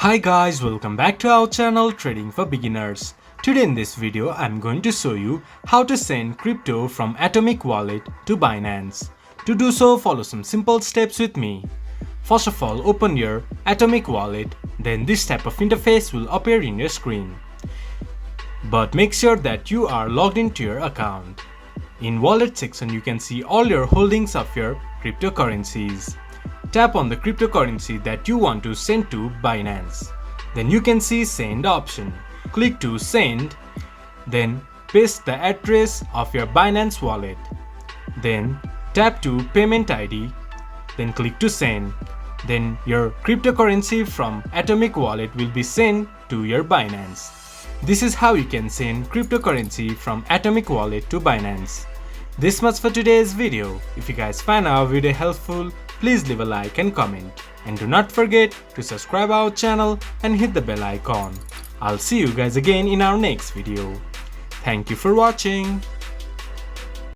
Hi guys, welcome back to our channel Trading for Beginners. Today in this video I'm going to show you how to send crypto from Atomic Wallet to Binance. To do so, follow some simple steps with me. First of all, open your Atomic Wallet, then this type of interface will appear in your screen. But make sure that you are logged into your account. In Wallet section you can see all your holdings of your cryptocurrencies. Tap on the cryptocurrency that you want to send to Binance. Then you can see Send option. Click to send, then paste the address of your Binance wallet. Then tap to Payment ID, then click to send. Then your cryptocurrency from Atomic Wallet will be sent to your Binance. This is how you can send cryptocurrency from Atomic Wallet to Binance. This much for today's video. If you guys find our video helpful, please leave a like and comment. And do not forget to subscribe our channel and hit the bell icon. I'll see you guys again in our next video. Thank you for watching.